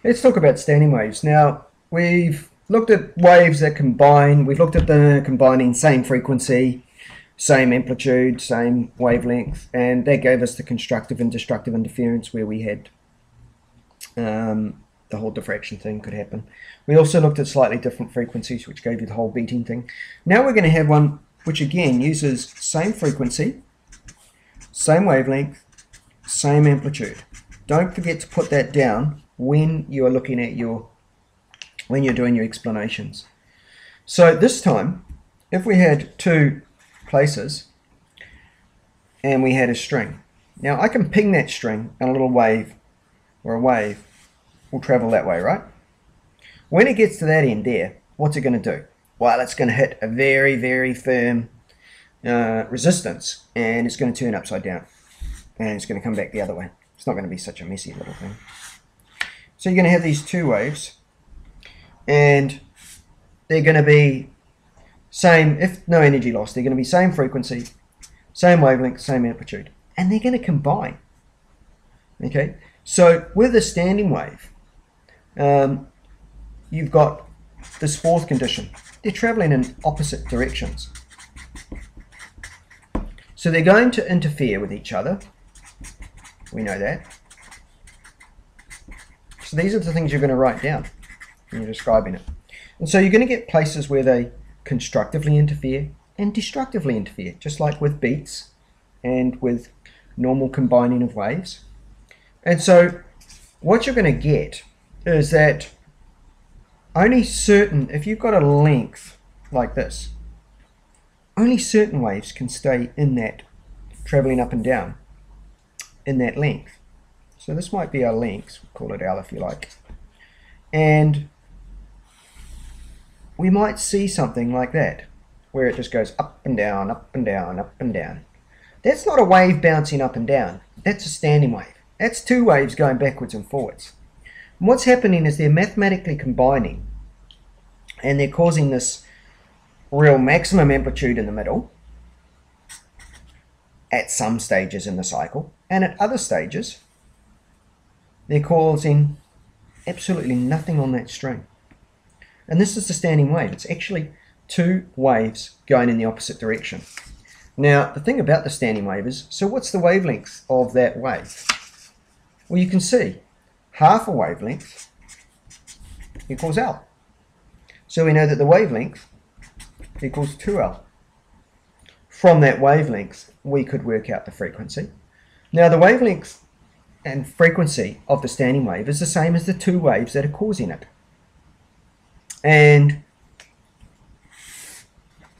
Let's talk about standing waves. Now, we've looked at waves that combine. We've looked at the combining same frequency, same amplitude, same wavelength, and that gave us the constructive and destructive interference where we had the whole diffraction thing could happen. We also looked at slightly different frequencies, which gave you the whole beating thing. Now we're going to have one which again uses same frequency, same wavelength, same amplitude. Don't forget to put that down when you are looking at when you're doing your explanations. So this time, if we had two places and we had a string, now I can ping that string and a little wave or a wave will travel that way, right? When it gets to that end there, what's it going to do? Well, it's going to hit a very, very firm resistance, and it's going to turn upside down, and it's going to come back the other way. It's not going to be such a messy little thing. So you're going to have these two waves, and they're going to be same, if no energy loss, they're going to be same frequency, same wavelength, same amplitude, and they're going to combine. Okay, so with a standing wave, you've got this fourth condition. They're traveling in opposite directions. So they're going to interfere with each other. We know that. So these are the things you're going to write down when you're describing it. And so you're going to get places where they constructively interfere and destructively interfere, just like with beats and with normal combining of waves. And so what you're going to get is that only certain, if you've got a length like this, only certain waves can stay in that, traveling up and down, in that length. So this might be our length, we'll call it L if you like. And we might see something like that, where it just goes up and down, up and down, up and down. That's not a wave bouncing up and down, that's a standing wave. That's two waves going backwards and forwards. And what's happening is they're mathematically combining, and they're causing this real maximum amplitude in the middle at some stages in the cycle, and at other stages they're causing absolutely nothing on that string. And this is the standing wave. It's actually two waves going in the opposite direction. Now the thing about the standing wave is, so what's the wavelength of that wave? Well, you can see half a wavelength equals L. So we know that the wavelength equals 2L. From that wavelength, we could work out the frequency. Now the wavelength and frequency of the standing wave is the same as the two waves that are causing it. And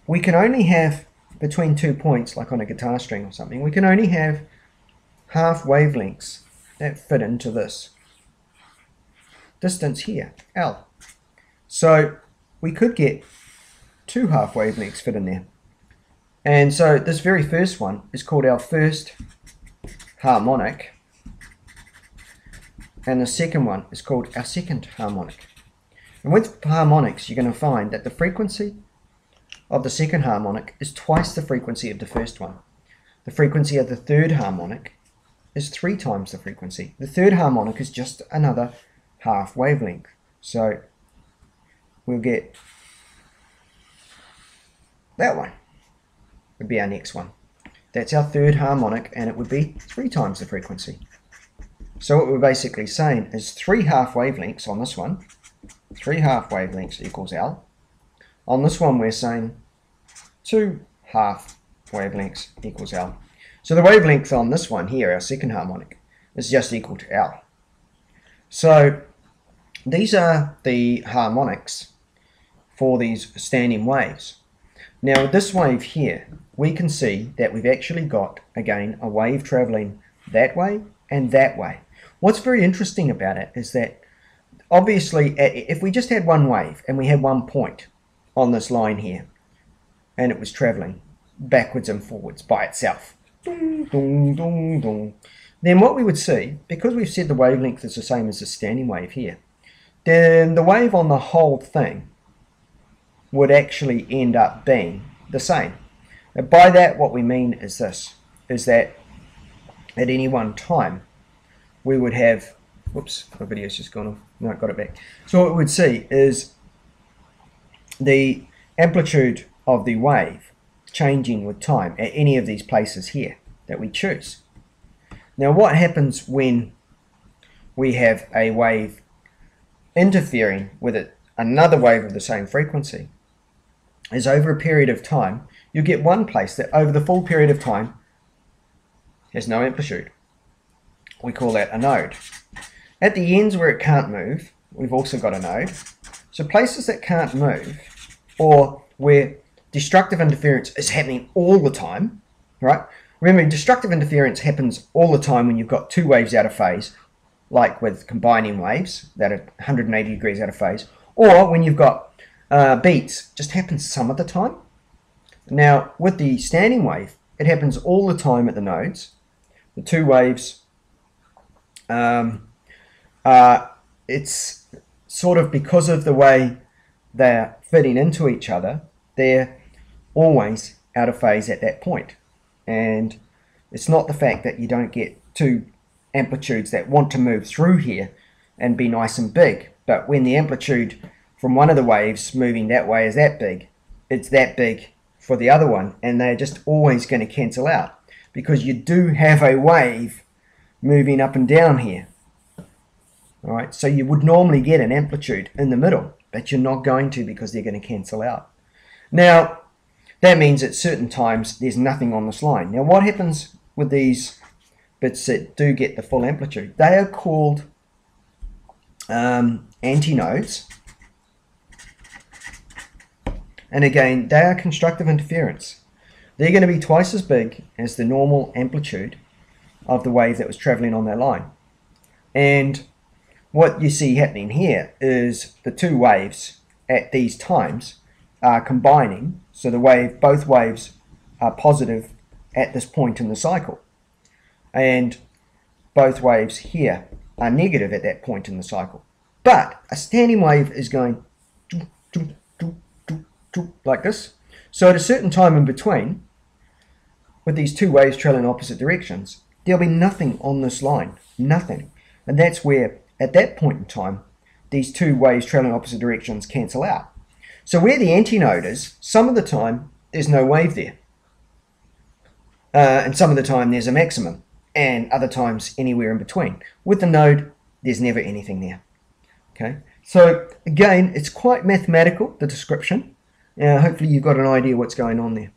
we can only have, between 2 points, like on a guitar string or something, we can only have half wavelengths that fit into this distance here, L. So we could get two half wavelengths fit in there. And so this very first one is called our first harmonic, and the second one is called our second harmonic. And with harmonics, you're going to find that the frequency of the second harmonic is twice the frequency of the first one. The frequency of the third harmonic is 3 times the frequency. The third harmonic is just another half wavelength. So we'll get that one would be our next one. That's our third harmonic, and it would be 3 times the frequency. So what we're basically saying is 3 half wavelengths on this one. 3 half wavelengths equals L. On this one we're saying 2 half wavelengths equals L. So the wavelength on this one here, our second harmonic, is just equal to L. So these are the harmonics for these standing waves. Now with this wave here, we can see that we've actually got, again, a wave traveling that way and that way. What's very interesting about it is that obviously if we just had one wave and we had one point on this line here and it was traveling backwards and forwards by itself, dong, dong, dong, dong, then what we would see, because we've said the wavelength is the same as the standing wave here, then the wave on the whole thing would actually end up being the same. And by that what we mean is this, is that at any one time we would have Whoops, my video's just gone off. No, got it back. So what we would see is the amplitude of the wave changing with time at any of these places here that we choose. Now what happens when we have a wave interfering with another wave of the same frequency is over a period of time you get one place that over the full period of time has no amplitude. We call that a node. At the ends where it can't move, we've also got a node. So places that can't move, or where destructive interference is happening all the time, right? Remember, destructive interference happens all the time when you've got two waves out of phase, like with combining waves that are 180 degrees out of phase, or when you've got beats, just happens some of the time. Now, with the standing wave, it happens all the time at the nodes. The two waves, it's sort of because of the way they're fitting into each other, they're always out of phase at that point. And it's not the fact that you don't get two amplitudes that want to move through here and be nice and big, but when the amplitude from one of the waves moving that way is that big, it's that big for the other one, and they're just always going to cancel out because you do have a wave moving up and down here. Alright, so you would normally get an amplitude in the middle, but you're not going to because they're going to cancel out. Now, that means at certain times there's nothing on this line. Now, what happens with these bits that do get the full amplitude? They are called antinodes. And again, they are constructive interference. They're going to be twice as big as the normal amplitude of the wave that was traveling on that line. And what you see happening here is the two waves at these times are combining, so both waves are positive at this point in the cycle, and both waves here are negative at that point in the cycle. But a standing wave is going like this. So at a certain time in between, with these two waves traveling opposite directions, there'll be nothing on this line, nothing. And that's where, at that point in time, these two waves traveling opposite directions cancel out. So where the antinode is, some of the time there's no wave there. And some of the time there's a maximum, and other times anywhere in between. With the node, there's never anything there. Okay, so again, it's quite mathematical, the description. Hopefully you've got an idea what's going on there.